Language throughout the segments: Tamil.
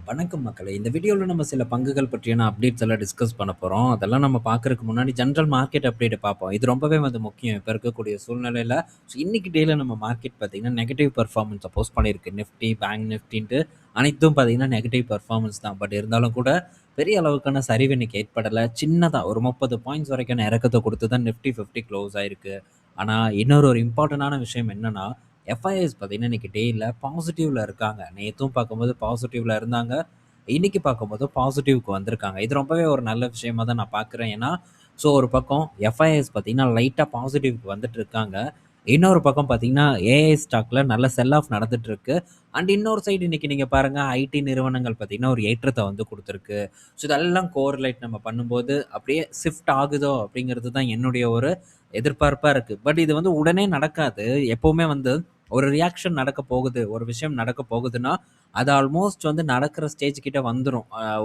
வணக்கம் மக்களே. இந்த வீடியோல நம்ம சில பங்குகள் பற்றியான அப்டேட்ஸ் எல்லாம் டிஸ்கஸ் பண்ண போறோம். அதெல்லாம் நம்ம பார்க்கறதுக்கு முன்னாடி ஜெனரல் மார்க்கெட் அப்டேட் பார்ப்போம். இது ரொம்பவே முக்கியம். இப்ப இருக்கக்கூடிய சூழ்நிலையில. இன்னைக்கு டேல நம்ம மார்க்கெட் பார்த்தீங்கன்னா, நெகட்டிவ் பெர்ஃபார்மன்ஸ போஸ்ட் பண்ணியிருக்கு. நிஃப்டி, பேங்க் நிஃப்டின்ட்டு அனைத்தும் பார்த்தீங்கன்னா, நெகட்டிவ் பெர்ஃபார்மன்ஸ் தான். பட் இருந்தாலும் கூட பெரிய அளவுக்கான சரிவு இன்னைக்கு ஏற்படல. சின்னதா ஒரு 30 பாயிண்ட்ஸ் வரைக்கான இறக்கத்த குடுத்து தான் நிஃப்டி 50 க்ளோஸ் ஆயிருக்கு. ஆனா, இன்னொரு இம்பார்ட்டன்டான விஷயம் என்னன்னா, எஃப்ஐஎஸ் பார்த்தீங்கன்னா, இன்னைக்கு டேல பாசிட்டிவ்ல இருக்காங்க. நேத்தும் பார்க்கும்போது பாசிட்டிவ்ல இருந்தாங்க. இன்னைக்கு பார்க்கும்போது பாசிட்டிவ்க்கு வந்திருக்காங்க. இது ரொம்பவே ஒரு நல்ல விஷயமா தான் நான் பார்க்குறேன். ஏன்னா, ஒரு பக்கம் எஃப்ஐஎஸ் பார்த்தீங்கன்னா, லைட்டா பாசிட்டிவ்க்கு வந்துட்டு இருக்காங்க. இன்னொரு பக்கம் பார்த்தீங்கன்னா, ஏஐ ஸ்டாக்ல நல்ல செல் ஆஃப் நடந்துட்டு இருக்கு. அண்ட் இன்னொரு சைடு இன்னைக்கு நீங்க பாருங்க, ஐடி நிறுவனங்கள் பார்த்தீங்கன்னா, ஒரு ஏற்றத்த குடுத்துருக்கு. இதெல்லாம் கோரிலேட் நம்ம பண்ணும்போது, அப்படியே ஷிஃப்ட் ஆகுதோ அப்படிங்கிறது தான் என்னுடைய ஒரு எதிர்பார்ப்பா இருக்கு. பட் இது உடனே நடக்காது. எப்பவுமே ஒரு ரியாக்ஷன் நடக்க போகுது. ஒரு விஷயம் நடக்க போகுதுன்னா, அது ஆல்மோஸ்ட் நடக்கிற ஸ்டேஜ் கிட்ட வந்துரும்.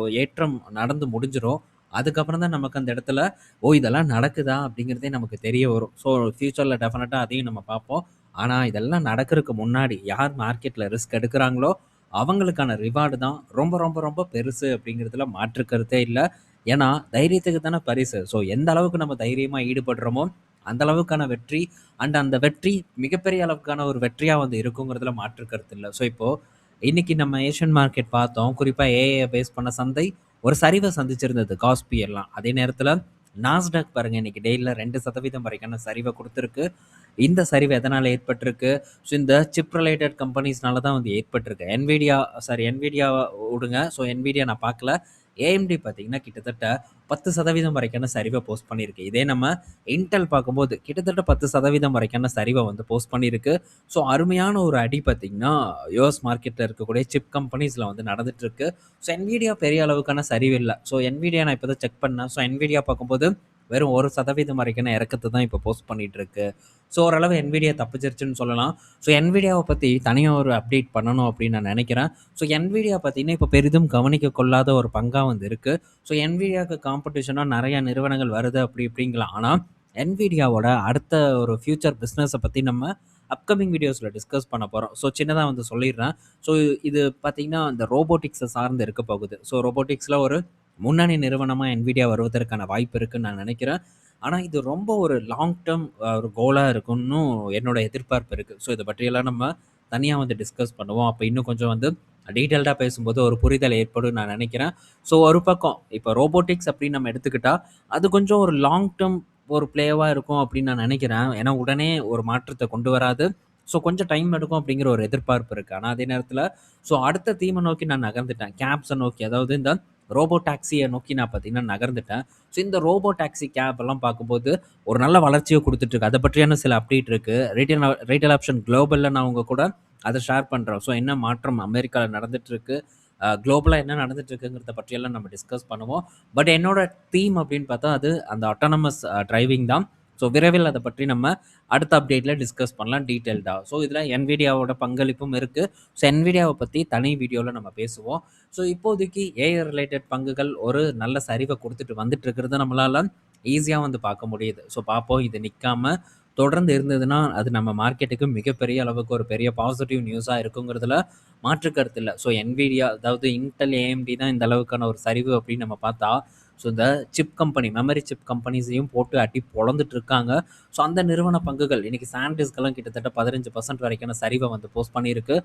ஏற்றம் நடந்து முடிஞ்சிரும். அதுக்கப்புறம் தான் நமக்கு அந்த இடத்துல, "ஓ! இதெல்லாம் நடக்குதா?" அப்படிங்கிறதே நமக்கு தெரிய வரும். ஃபியூச்சர்ல டெஃபினட்டா அதையும் நம்ம பார்ப்போம். ஆனா, இதெல்லாம் நடக்கறக்கு முன்னாடி யார் மார்க்கெட்ல ரிஸ்க் எடுக்குறாங்களோ, அவங்களுக்கான ரிவார்டு தான் ரொம்ப, ரொம்ப, ரொம்ப பெருசு அப்படிங்கிறதுல மாற்று கருத்தே இல்ல. ஏன்னா, தைரியத்துக்கு தானே பரிசு. எந்த அளவுக்கு நம்ம தைரியமா ஈடுபடுறோமோ, அந்த அளவுக்கான வெற்றி அண்ட் அந்த வெற்றி மிகப்பெரிய அளவுக்கான ஒரு வெற்றியா இருக்குங்கிறதுல மாற்று கருத்து இல்ல. இப்போ இன்னைக்கு நம்ம ஏசியன் மார்க்கெட் பார்த்தோம். குறிப்பா ஏஐ பேஸ் பண்ண சந்தை ஒரு சரிவ சந்திச்சிருந்தது. காஸ்பி எல்லாம். அதே நேரத்துல நாஸ்டாக் பாருங்க இன்னைக்கு டேல 2% வரைக்கான சரிவ குடுத்திருக்கு. இந்த சரிவு எதனால ஏற்பட்டிருக்கு? இந்த சிப் ரிலேட்டட் கம்பெனிஸ்னால தான் ஏற்பட்டிருக்கு. என்விடியா விடுங்க. என்விடியா நான் பார்க்கல. ஏஎம்டி பார்த்தீங்கன்னா, கிட்டத்தட்ட 10% வரைக்கான சரிவ போஸ்ட் பண்ணியிருக்கு. இதே நம்ம இன்டெல் பார்க்கும்போது கிட்டத்தட்ட 10% வரைக்கான சரிவ போஸ்ட் பண்ணியிருக்கு. அருமையான ஒரு அடி பார்த்தீங்கன்னா, யுஎஸ் மார்க்கெட்ல இருக்கக்கூடிய சிப் கம்பெனிஸ்ல நடந்துட்டு இருக்கு. என்விடியா பெரிய அளவுக்கான சரிவு இல்ல. என்விடியா நான் இப்ப தான் செக் பண்ணேன். என்விடியா பார்க்கும்போது வெறும் 1% வரைக்கான இறக்கத்த தான் இப்ப போஸ்ட் பண்ணிட்டு இருக்கு. ஓரளவு என்விடியா தப்பிச்சிருச்சுன்னு சொல்லலாம். என்விடியாவ பத்தி தனியா ஒரு அப்டேட் பண்ணணும் அப்படின்னு நான் நினைக்கிறேன். என்விடியா பார்த்தீங்கன்னா, இப்ப பெரிதும் கவனிக்க கொள்ளாத ஒரு பங்கா இருக்கு. என்விடியாக்கு காம்படிஷனா நெறைய நிறுவனங்கள் வருது அப்படி இப்படிங்கலாம். ஆனா, என்விடியாவோட அடுத்த ஒரு ஃபியூச்சர் பிசினஸ பத்தி நம்ம அப்கமிங் வீடியோஸ்ல டிஸ்கஸ் பண்ண போறோம். சின்னதா சொல்லிர்றேன். ஸோ இது பார்த்தீங்கன்னா, இந்த ரோபோட்டிக்ஸ சார்ந்து இருக்க போகுது. ரோபோட்டிக்ஸ்ல ஒரு முன்னணி நிறுவனமா என்விடியா வருவதற்கான வாய்ப்பு இருக்குன்னு நான் நினைக்கிறேன். ஆனா, இது ரொம்ப ஒரு லாங் டெர்ம் ஒரு கோலா இருக்குன்னும் என்னோட எதிர்பார்ப்பு இருக்கு. இத பற்றியெல்லாம் நம்ம தனியா டிஸ்கஸ் பண்ணுவோம். அப்ப இன்னும் கொஞ்சம் டீட்டெயில்டா பேசும்போது ஒரு புரிதல் ஏற்படும்னு நான் நினைக்கிறேன். ஒரு பக்கம் இப்ப ரோபோட்டிக்ஸ் அப்படின்னு நம்ம எடுத்துக்கிட்டா, அது கொஞ்சம் ஒரு லாங் டெர்ம் ஒரு பிளேவா இருக்கும் அப்படின்னு நான் நினைக்கிறேன். ஏன்னா, உடனே ஒரு மாற்றத்த கொண்டு வராது. கொஞ்சம் டைம் எடுக்கும் அப்படிங்கிற ஒரு எதிர்பார்ப்பு இருக்கு. ஆனா, அதே நேரத்தில அடுத்த தீம நோக்கி நான் நகர்ந்துட்டேன். கேப்ஸ நோக்கி. அதாவது இந்த ரோபோ டாக்ஸிய நோக்கி நான் பார்த்தீங்கன்னா நகர்ந்துட்டேன். இந்த ரோபோ டாக்ஸி கேப் எல்லாம் பார்க்கும்போது ஒரு நல்ல வளர்ச்சிய குடுத்துட்டு இருக்கு. அத பற்றியான சில அப்டேட் இருக்கு. ரீட்டெயில் ஆப்ஷன் குளோபல்ல நான் உங்க கூட அத ஷேர் பண்றோம். என்ன மாற்றம் அமெரிக்கால நடந்துட்டு இருக்கு. குளோபலா என்ன நடந்துட்டு இருக்குங்கிறத பற்றியெல்லாம் நம்ம டிஸ்கஸ் பண்ணுவோம். பட் என்னோட தீம் அப்படின்னு பார்த்தா அது அந்த ஆட்டோனமஸ் டிரைவிங் தான். விரைவில் அத பற்றி நம்ம அடுத்த அப்டேட்ல டிஸ்கஸ் பண்ணலாம் டீட்டெயில்டா. இதுல என்விடியாவோட பங்களிப்பும் இருக்கு. என்விடியாவ பத்தி தனி வீடியோல நம்ம பேசுவோம். இப்போதைக்கு ஏஐ ரிலேட்டட் பங்குகள் ஒரு நல்ல சரிவ குடுத்துட்டு வந்துட்டு இருக்கிறத நம்மளால ஈஸியா பார்க்க முடியுது. பார்ப்போம். இது நிக்காம தொடர்ந்து இருந்ததுன்னா, அது நம்ம மார்க்கெட்டுக்கு மிகப்பெரிய அளவுக்கு ஒரு பெரிய பாசிட்டிவ் நியூஸா இருக்குங்கிறதுல மாற்று கருத்து இல்ல. என்விடியா அதாவது இன்டெல், ஏஎம்டி தான் இந்த அளவுக்கான ஒரு சரிவு அப்படின்னு நம்ம பார்த்தா, இந்த சிப் கம்பெனி, மெமரி சிப் கம்பெனிஸையும் போட்டு அடி பொளந்துட்டு இருக்காங்க. அந்த நிறுவன பங்குகள் இன்னைக்கு சாண்டிஸ்க்லாம் கிட்டத்தட்ட 15% வரைக்கான சரிவ போஸ்ட் பண்ணியிருக்கு.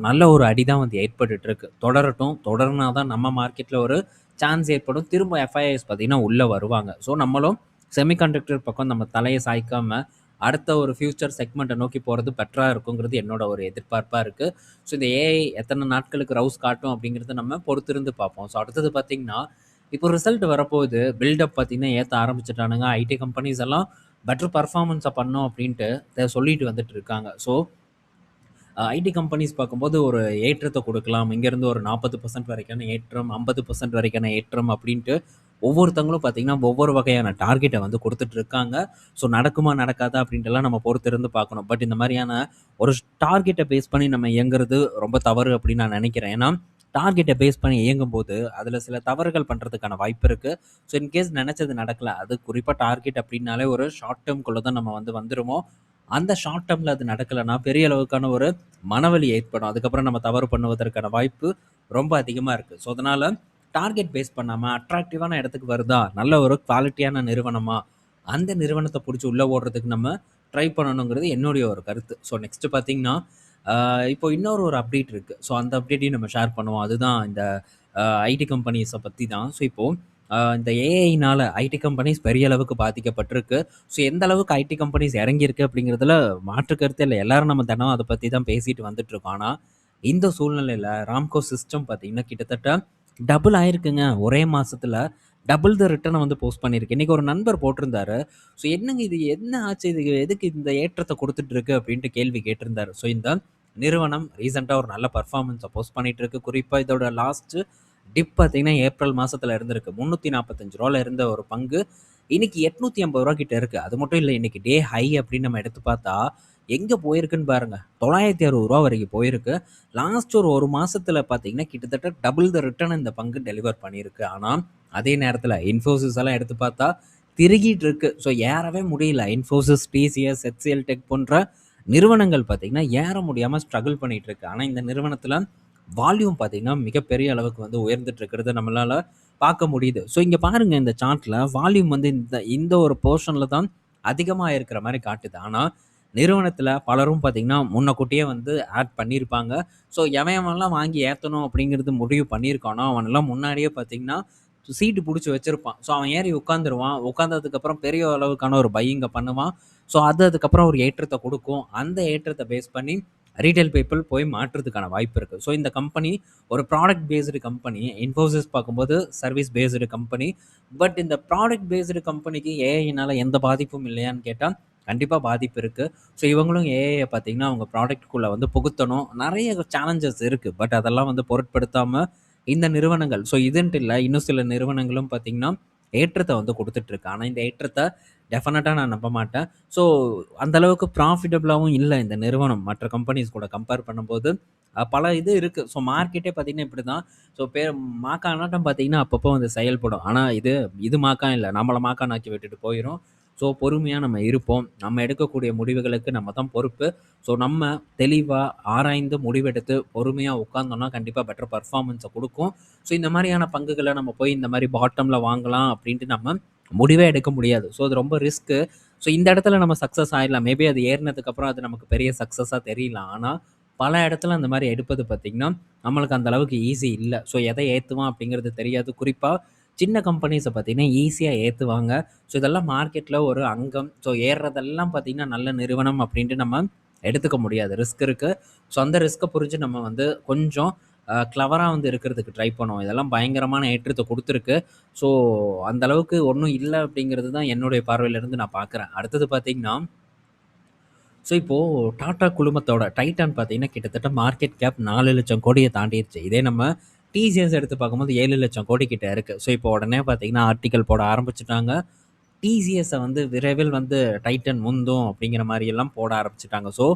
நல்ல ஒரு அடி தான் ஏற்பட்டுட்டு இருக்கு. தொடரட்டும். தொடர்னா தான் நம்ம மார்க்கெட்ல ஒரு சான்ஸ் ஏற்படும். திரும்ப எஃப்ஐஎஸ் பார்த்தீங்கன்னா உள்ள வருவாங்க. நம்மளும் செமிகண்டக்டர் பக்கம் நம்ம தலைய சாய்க்காம, அடுத்த ஒரு ஃபியூச்சர் செக்மெண்ட்ட நோக்கி போறது பெட்டரா இருக்குங்கிறது என்னோட ஒரு எதிர்பார்ப்பா இருக்கு. இந்த ஏஐ எத்தன நாட்களுக்கு ரவுஸ் காட்டும் அப்படிங்கிறத நம்ம பொறுத்திருந்து பார்ப்போம். அடுத்தது பார்த்தீங்கன்னா, இப்போ ரிசல்ட் வரப்போகுது. பில்டப் பார்த்தீங்கன்னா ஏத்த ஆரம்பிச்சுட்டானுங்க. ஐடி கம்பெனிஸ் எல்லாம் பெட்டர் பெர்ஃபார்மன்ஸ பண்ணோம் அப்படின்ட்டு சொல்லிட்டு வந்துட்டு இருக்காங்க. ஐடி கம்பெனிஸ் பார்க்கும்போது ஒரு ஏற்றத்த குடுக்கலாம். இங்கேருந்து ஒரு 40% வரைக்கான ஏற்றம், 50% வரைக்கான ஏற்றம் அப்படின்ட்டு ஒவ்வொருத்தவங்களும் பார்த்தீங்கன்னா, ஒவ்வொரு வகையான டார்கெட்ட குடுத்துட்டு இருக்காங்க. நடக்குமா, நடக்காதா அப்படின்ட்டுலாம் நம்ம பொறுத்திருந்து பார்க்கணும். பட் இந்த மாரியான ஒரு டார்கெட்ட பேஸ் பண்ணி நம்ம இயங்குறது ரொம்ப தவறு அப்படின்னு நான் நெனைக்கிறேன். ஏன்னா, டார்கெட்ட பேஸ் பண்ணி இயங்கும்போது, அதில சில தவறுகள் பண்றதுக்கான வாய்ப்பு இருக்கு. இன்கேஸ் நெனைச்சது நடக்கல. அது குறிப்பா டார்கெட் அப்படின்னாலே ஒரு ஷார்ட் டெர்ம்க்குள்ள தான் நம்ம வந்துருவோம். அந்த ஷார்ட் டெர்ம்ல அது நடக்கலன்னா, பெரிய அளவுக்கான ஒரு மனவலி ஏற்படும். அதுக்கப்புறம் நம்ம தவறு பண்ணுவதற்கான வாய்ப்பு ரொம்ப அதிகமாக இருக்குது. ஸோ அதனால் டார்கெட் பேஸ் பண்ணாமல் அட்ராக்டிவான இடத்துக்கு வருதா, நல்ல ஒரு குவாலிட்டியான நிறுவனமா, அந்த நிறுவனத்தை பிடிச்சி உள்ளே ஓடுறதுக்கு நம்ம ட்ரை பண்ணணுங்கிறது என்னுடைய ஒரு கருத்து. ஸோ நெக்ஸ்ட்டு பார்த்தீங்கன்னா, இப்போ இன்னொரு ஒரு அப்டேட் இருக்குது. ஸோ அந்த அப்டேட்டையும் நம்ம ஷேர் பண்ணுவோம். அதுதான் இந்த ஐடி கம்பெனிஸை பற்றி தான். ஸோ இப்போது இந்த ஏஐனால ஐடி கம்பெனிஸ் பெரிய அளவுக்கு பாதிக்கப்பட்டிருக்கு. ஸோ எந்த அளவுக்கு ஐடி கம்பெனிஸ் இறங்கியிருக்கு அப்படிங்கிறதுல மாற்று கருத்தே இல்லை. எல்லாரும் நம்ம தினம் அதை பற்றி தான் பேசிட்டு வந்துட்டுருக்கோம். ஆனால் இந்த சூழ்நிலையில் ராம்கோ சிஸ்டம் பார்த்தீங்கன்னா கிட்டத்தட்ட டபுள் ஆயிருக்குங்க. ஒரே மாசத்துல டபுள் த ரிட்டர்னை வந்து போஸ்ட் பண்ணியிருக்கு. இன்னைக்கு ஒரு நண்பர் போட்டிருந்தாரு. ஸோ என்னங்க இது என்ன ஆச்சு? இது எதுக்கு இந்த ஏற்றத்தை கொடுத்துட்டு இருக்கு அப்படின்ட்டு கேள்வி கேட்டிருந்தாரு. ஸோ இந்த நிறுவனம் ரீசெண்டாக ஒரு நல்ல பர்ஃபார்மன்ஸை போஸ்ட் பண்ணிட்டு இருக்கு. குறிப்பாக இதோட லாஸ்ட் டிப் பார்த்தீங்கன்னா ஏப்ரல் மாசத்துல இருந்திருக்கு. ரூ. 345 இருந்த ஒரு பங்கு இன்னைக்கு ரூ. 850 கிட்ட இருக்கு. அது மட்டும் இல்லை, இன்னைக்கு டே ஹை அப்படின்னு நம்ம எடுத்து பார்த்தா எங்கே போயிருக்குன்னு பாருங்க. ரூ. 960 வரைக்கும் போயிருக்கு. லாஸ்ட் ஒரு மாசத்துல பார்த்தீங்கன்னா கிட்டத்தட்ட டபுள் த ரிட்டர்ன் இந்த பங்கு டெலிவர் பண்ணியிருக்கு. ஆனால் அதே நேரத்தில் இன்ஃபோசிஸ் எல்லாம் எடுத்து பார்த்தா திருகிட்டு இருக்கு. ஸோ ஏறவே முடியல. இன்ஃபோசிஸ், டிசிஎஸ், ஹெச்சிஎல் டெக் போன்ற நிறுவனங்கள் பார்த்தீங்கன்னா ஏற முடியாமல் ஸ்ட்ரகிள் பண்ணிட்டு இருக்கு. ஆனால் இந்த நிறுவனத்தில் வால்யூம் பார்த்தீங்கன்னா மிகப்பெரிய அளவுக்கு வந்து உயர்ந்துட்டு இருக்கிறத நம்மளால பார்க்க முடியுது. ஸோ இங்கே பாருங்க, இந்த சார்ட்ல வால்யூம் வந்து இந்த இந்த ஒரு போர்ஷன்ல தான் அதிகமாக இருக்கிற மாதிரி காட்டுது. ஆனால் நிறுவனத்தில் பலரும் பார்த்தீங்கன்னா முன்னக்கூட்டியே வந்து ஆட் பண்ணியிருப்பாங்க. ஸோ எவன்லாம் வாங்கி ஏற்றணும் அப்படிங்கிறது முடிவு பண்ணியிருக்கானோ அவனெல்லாம் முன்னாடியே பார்த்தீங்கன்னா சீட்டு பிடிச்சி வச்சிருப்பான். ஸோ அவன் ஏறி உட்காந்துருவான். உட்காந்ததுக்கப்புறம் பெரிய அளவுக்கான ஒரு பையிங்கை பண்ணுவான். ஸோ அதுக்கப்புறம் ஒரு ஏற்றத்தை கொடுக்கும். அந்த ஏற்றத்தை பேஸ் பண்ணி ரீட்டைல் பீப்புள் போய் மாற்றுறதுக்கான வாய்ப்பு இருக்குது. ஸோ இந்த கம்பெனி ஒரு ப்ராடக்ட் பேஸ்டு கம்பெனி. இன்ஃபோசிஸ் பார்க்கும்போது சர்வீஸ் பேஸ்டு கம்பெனி. பட் இந்த ப்ராடக்ட் பேஸ்டு கம்பெனிக்கு ஏஐனால் எந்த பாதிப்பும் இல்லையான்னு கேட்டால் கண்டிப்பாக பாதிப்பு இருக்குது. ஸோ இவங்களும் ஏஐயை பார்த்தீங்கன்னா அவங்க ப்ராடக்ட்குள்ளே வந்து புகுத்தணும். நிறைய சேலஞ்சஸ் இருக்குது. பட் அதெல்லாம் வந்து பொருட்படுத்தாமல் இந்த நிறுவனங்கள், ஸோ இதுன்ட்டு இல்லை, இன்னும் சில நிறுவனங்களும் பார்த்தீங்கன்னா ஏற்றத்தை வந்து கொடுத்துட்ருக்கு. ஆனால் இந்த ஏற்றத்தை டெஃபினட்டாக நான் நம்ப மாட்டேன். ஸோ அந்த அளவுக்கு ப்ராஃபிட்டபுளாகவும் இல்லை இந்த நிறுவனம் மற்ற கம்பெனிஸ் கூட கம்பேர் பண்ணும்போது. பல இது இருக்குது. ஸோ மார்க்கெட்டே பார்த்தீங்கன்னா இப்படி தான். ஸோ மாக்கானாட்டம் பார்த்தீங்கன்னா அப்பப்போ வந்து செயல்படும். ஆனால் இது மாக்கா இல்லை, நம்மளை மாக்கானாக்கி விட்டுட்டு போயிடும். ஸோ பொறுமையாக நம்ம இருப்போம். நம்ம எடுக்கக்கூடிய முடிவுகளுக்கு நம்ம தான் பொறுப்பு. ஸோ நம்ம தெளிவாக ஆராய்ந்து முடிவெடுத்து பொறுமையாக உட்காந்தோம்னா கண்டிப்பாக பெட்டர் பர்ஃபார்மன்ஸை கொடுக்கும். ஸோ இந்த மாதிரியான பங்குகளை நம்ம போய் இந்த மாதிரி பாட்டமில் வாங்கலாம் அப்படின்ட்டு நம்ம முடிவே எடுக்க முடியாது. ஸோ அது ரொம்ப ரிஸ்க்கு. ஸோ இந்த இடத்துல நம்ம சக்ஸஸ் ஆகிடலாம். மேபி அது ஏறினதுக்கப்புறம் அது நமக்கு பெரிய சக்ஸஸாக தெரியலாம். ஆனால் பல இடத்துல அந்த மாதிரி எடுப்பது பார்த்திங்கன்னா நம்மளுக்கு அந்த அளவுக்கு ஈஸி இல்லை. ஸோ எதை ஏற்றுவான் அப்படிங்கிறது தெரியாது. குறிப்பாக சின்ன கம்பெனிஸை பார்த்திங்கன்னா ஈஸியாக ஏற்றுவாங்க. ஸோ இதெல்லாம் மார்க்கெட்டில் ஒரு அங்கம். ஸோ ஏறுறதெல்லாம் பார்த்திங்கன்னா நல்ல நிறுவனம் அப்படின்ட்டு நம்ம எடுத்துக்க முடியாது. ரிஸ்க் இருக்குது. ஸோ அந்த ரிஸ்க்கை புரிஞ்சு நம்ம வந்து கொஞ்சம் கிளவராக வந்து இருக்கிறதுக்கு ட்ரை பண்ணுவோம். இதெல்லாம் பயங்கரமான ஏற்றத்தை கொடுத்துருக்கு. ஸோ அந்த அளவுக்கு ஒன்றும் இல்லை அப்படிங்கிறது தான் என்னுடைய பார்வையிலேருந்து நான் பார்க்குறேன். அடுத்தது பார்த்திங்கன்னா, ஸோ இப்போது டாடா குழுமத்தோட டைட்டான் பார்த்தீங்கன்னா கிட்டத்தட்ட மார்க்கெட் கேப் 4,00,000 கோடியை தாண்டிடுச்சு. இதே நம்ம டிசிஎஸ் எடுத்து பார்க்கும்போது 7,00,000 கோடி கிட்ட இருக்குது. ஸோ இப்போ உடனே பார்த்தீங்கன்னா ஆர்டிக்கல் போட ஆரம்பிச்சுட்டாங்க. டிசிஎஸை வந்து விரைவில் வந்து டைட்டன் முந்தும் அப்படிங்கிற மாதிரி எல்லாம் போட ஆரம்பிச்சிட்டாங்க. ஸோ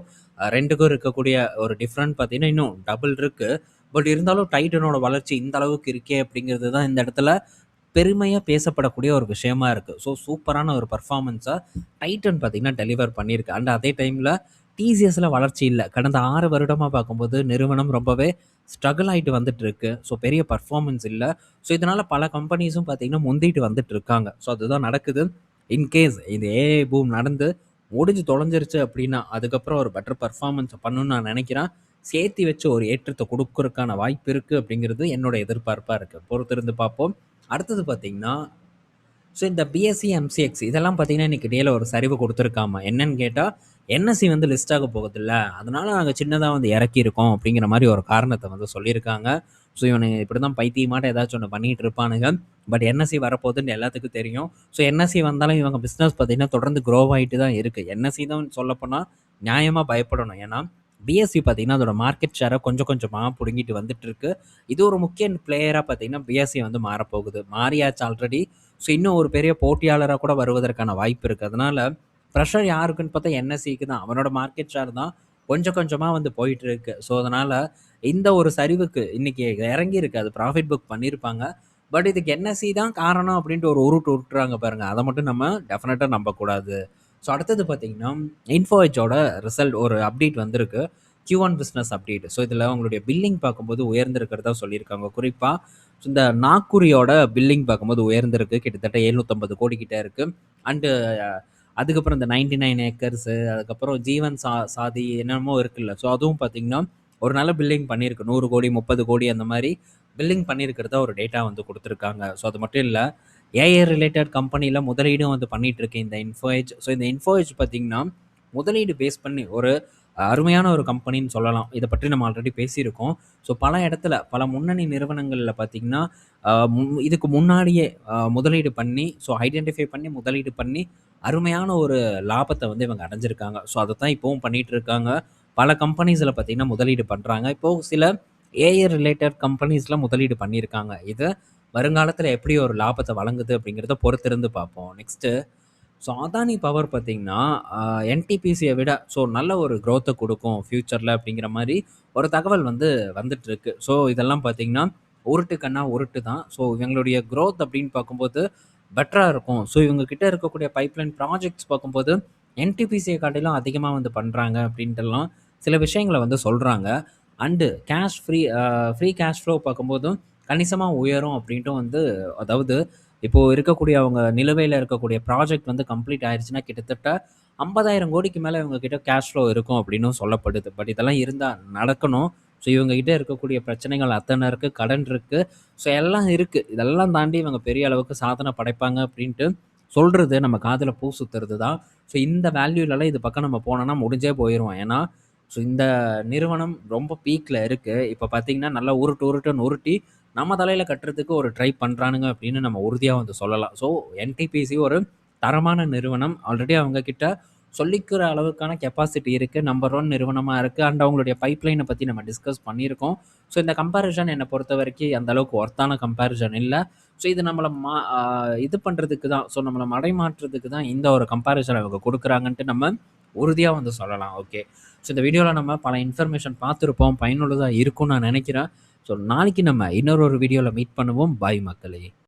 ரெண்டுக்கும் இருக்கக்கூடிய ஒரு டிஃப்ரெண்ட் பார்த்தீங்கன்னா இன்னும் டபுள் இருக்குது. பட் இருந்தாலும் டைட்டனோட வளர்ச்சி இந்த அளவுக்கு இருக்கே அப்படிங்கிறது தான் இந்த இடத்துல பெருமையாக பேசப்படக்கூடிய ஒரு விஷயமா இருக்குது. ஸோ சூப்பரான ஒரு பர்ஃபார்மன்ஸை டைட்டன் பார்த்தீங்கன்னா டெலிவர் பண்ணியிருக்கு. அண்ட் அதே டைமில் டிசிஎஸில் வளர்ச்சி இல்லை. கடந்த 6 வருடமாக பார்க்கும்போது நிறுவனம் ரொம்பவே ஸ்ட்ரகிள் ஆகிட்டு வந்துட்டு இருக்கு. ஸோ பெரிய பர்ஃபார்மன்ஸ் இல்லை. ஸோ இதனால் பல கம்பெனிஸும் பார்த்தீங்கன்னா முந்திட்டு வந்துட்டு இருக்காங்க. ஸோ அதுதான் நடக்குது. இன்கேஸ் இந்த ஏஐ பூம் நடந்து முடிஞ்சு தொலைஞ்சிருச்சு அப்படின்னா அதுக்கப்புறம் ஒரு பெட்டர் பர்ஃபார்மன்ஸை பண்ணணும்னு நான் நினைக்கிறேன். சேர்த்தி வச்சு ஒரு ஏற்றத்தை கொடுக்கறதுக்கான வாய்ப்பு இருக்குது அப்படிங்கிறது என்னோட எதிர்பார்ப்பாக இருக்குது. பொறுத்திருந்து பார்ப்போம். அடுத்தது பார்த்தீங்கன்னா, ஸோ இந்த பிஎஸ்சி, எம்சிஎக்ஸ் இதெல்லாம் பார்த்தீங்கன்னா இன்றைக்கி டேல ஒரு சரிவு கொடுத்துருக்காம. என்னன்னு கேட்டால் என்எஸ்சி வந்து லிஸ்ட் ஆக போகுதில்ல, அதனால் நாங்கள் சின்னதாக வந்து இறக்கியிருக்கோம் அப்படிங்கிற மாதிரி ஒரு காரணத்தை வந்து சொல்லியிருக்காங்க. ஸோ இவனுங்க இப்படி தான் பைத்தியமாட்ட ஏதாச்சும் ஒன்று பண்ணிகிட்டு இருப்பானுங்க. பட் என்எஸ்சி வரப்போகுதுன்னு எல்லாத்துக்கும் தெரியும். ஸோ என்எஸ்சி வந்தாலும் இவங்க பிஸ்னஸ் பார்த்தீங்கன்னா தொடர்ந்து க்ரோ ஆகிட்டு தான் இருக்குது. என்எஸ்சி தான் சொல்லப்போனால் நியாயமாக பயப்படணும். ஏன்னா பிஎஸ்சி பார்த்தீங்கன்னா அதோட மார்க்கெட் ஷேரை கொஞ்சம் கொஞ்சமாக பிடுங்கிட்டு வந்துட்டு இருக்கு. இது ஒரு முக்கிய பிளேயராக பார்த்தீங்கன்னா பிஎஸ்சி வந்து மாறப்போகுது. மாறியாச்சு ஆல்ரெடி. ஸோ இன்னும் ஒரு பெரிய போட்டியாளராக கூட வருவதற்கான வாய்ப்பு இருக்குது. அதனால் ப்ரெஷர் யாருக்குன்னு பார்த்தா என்எஸ்சிக்கு தான். அவனோட மார்க்கெட் ஷேர் தான் கொஞ்சம் கொஞ்சமாக வந்து போயிட்டு இருக்கு. ஸோ அதனால் இந்த ஒரு சரிவுக்கு இன்றைக்கி இறங்கியிருக்கு. அது ப்ராஃபிட் புக் பண்ணியிருப்பாங்க. பட் இதுக்கு என்எஸ்சி தான் காரணம் அப்படின்ட்டு ஒரு உருட்டுறாங்க பாருங்கள். அதை மட்டும் நம்ம டெஃபினட்டாக நம்பக்கூடாது. ஸோ அடுத்தது பார்த்தீங்கன்னா இன்ஃபோஎட்ஜோட ரிசல்ட் ஒரு அப்டேட் வந்திருக்கு. Q1 business update. ஸோ இதில் அவங்களுடைய பில்லிங் பார்க்கும்போது உயர்ந்திருக்கிறதா சொல்லியிருக்காங்க. குறிப்பாக இந்த நாக்குரியோட பில்லிங் பார்க்கும்போது உயர்ந்திருக்கு, கிட்டத்தட்ட 750 கோடி கிட்ட இருக்கு. அண்டு அதுக்கப்புறம் இந்த 99 ஏக்கர்ஸு, அதுக்கப்புறம் ஜீவன் சாதி என்னென்னமோ இருக்குல்ல, ஸோ அதுவும் பார்த்தீங்கன்னா ஒரு நல்ல பில்லிங் பண்ணியிருக்கு. 100 கோடி 30 கோடி அந்த மாதிரி பில்லிங் பண்ணியிருக்கிறதா ஒரு டேட்டா வந்து கொடுத்துருக்காங்க. ஸோ அது மட்டும் இல்லை, ஏஐ ரிலேட்டட் கம்பெனியில் முதலீடும் வந்து பண்ணிட்டு இருக்கு இந்த இன்ஃபோஎட்ஜ். ஸோ இந்த இன்ஃபோஎட்ஜ் பார்த்தீங்கன்னா முதலீடு பேஸ் பண்ணி ஒரு அருமையான ஒரு கம்பெனின்னு சொல்லலாம். இதை பற்றி நம்ம ஆல்ரெடி பேசியிருக்கோம். ஸோ பல இடத்துல பல முன்னணி நிறுவனங்களில் பார்த்தீங்கன்னா இதுக்கு முன்னாடியே முதலீடு பண்ணி, ஸோ ஐடென்டிஃபை பண்ணி முதலீடு பண்ணி அருமையான ஒரு லாபத்தை வந்து இவங்க அடைஞ்சிருக்காங்க. ஸோ அதை தான் இப்போவும் பண்ணிட்டு இருக்காங்க. பல கம்பெனிஸில் பார்த்தீங்கன்னா முதலீடு பண்ணுறாங்க. இப்போது சில ஏஐ ரிலேட்டட் கம்பெனிஸில் முதலீடு பண்ணியிருக்காங்க. இது வருங்காலத்தில் எப்படி ஒரு லாபத்தை வழங்குது அப்படிங்கிறத பொறுத்திருந்து பார்ப்போம். நெக்ஸ்ட்டு ஸோ அதானி பவர் பார்த்தீங்கன்னா என்டிபிசியை விட ஸோ நல்ல ஒரு க்ரோத்தை கொடுக்கும் ஃப்யூச்சரில் அப்படிங்கிற மாதிரி ஒரு தகவல் வந்து வந்துட்டுருக்கு. ஸோ இதெல்லாம் பார்த்தீங்கன்னா உருட்டு கண்ணா உருட்டு தான். ஸோ இவங்களுடைய க்ரோத் அப்படின்னு பார்க்கும்போது பெட்டராக இருக்கும். ஸோ இவங்க கிட்ட இருக்கக்கூடிய பைப்லைன் ப்ராஜெக்ட்ஸ் பார்க்கும்போது என்டிபிசியை காட்டிலும் அதிகமாக வந்து பண்ணுறாங்க அப்படின்ட்டுலாம் சில விஷயங்களை வந்து சொல்கிறாங்க. அண்டு ஃப்ரீ கேஷ் ஃப்ளோ பார்க்கும்போதும் கணிசமாக உயரும் அப்படின்ட்டும் வந்து, அதாவது இப்போது இருக்கக்கூடிய அவங்க நிலுவையில் இருக்கக்கூடிய ப்ராஜெக்ட் வந்து கம்ப்ளீட் ஆயிடுச்சுன்னா கிட்டத்தட்ட 50,000 கோடிக்கு மேலே இவங்க கிட்ட கேஷ் ஃப்ளோ இருக்கும் அப்படின்னும் சொல்லப்படுது. பட் இதெல்லாம் இருந்தால் நடக்கணும். ஸோ இவங்க கிட்ட இருக்கக்கூடிய பிரச்சனைகள் அத்தனை இருக்குது, கடன் இருக்குது, ஸோ எல்லாம் இருக்குது. இதெல்லாம் தாண்டி இவங்க பெரிய அளவுக்கு சாதனை படைப்பாங்க அப்படின்ட்டு சொல்கிறது நம்ம காதில் பூ சுற்றுறது தான். ஸோ இந்த வேல்யூலலாம் இது பக்கம் நம்ம போனோன்னா முடிஞ்சே போயிடுவோம். ஏன்னா ஸோ இந்த நிறுவனம் ரொம்ப பீக்கில் இருக்குது. இப்போ பார்த்தீங்கன்னா நல்லா உருட்டுன்னு உருட்டி நம்ம தலையில் கட்டுறதுக்கு ஒரு ட்ரை பண்ணுறானுங்க அப்படின்னு நம்ம உறுதியாக வந்து சொல்லலாம். ஸோ என்டிபிசி ஒரு தரமான நிறுவனம். ஆல்ரெடி அவங்க கிட்ட சொல்லிக்கிற அளவுக்கான கெப்பாசிட்டி இருக்குது. நம்பர் 1 நிறுவனமாக இருக்குது. அண்ட் அவங்களுடைய பைப்லைனை பற்றி நம்ம டிஸ்கஸ் பண்ணியிருக்கோம். ஸோ இந்த கம்பேரிசன் என்னை பொறுத்த வரைக்கும் அந்த அளவுக்கு ஒர்த்தான கம்பேரிசன் இல்லை. ஸோ இது நம்மளை இது பண்ணுறதுக்கு தான், ஸோ நம்மளை மடைமாற்றுறதுக்கு தான் இந்த ஒரு கம்பேரிசன் அவங்க கொடுக்குறாங்கன்ட்டு நம்ம உறுதியாக வந்து சொல்லலாம். ஓகே, ஸோ இந்த வீடியோவில் நம்ம பல இன்ஃபர்மேஷன் பார்த்துருப்போம். பயனுள்ளதாக இருக்கும்னு நான் நினைக்கிறேன். ஸோ நாளைக்கு நம்ம இன்னொரு வீடியோவில் மீட் பண்ணுவோம். பாய் மக்களே.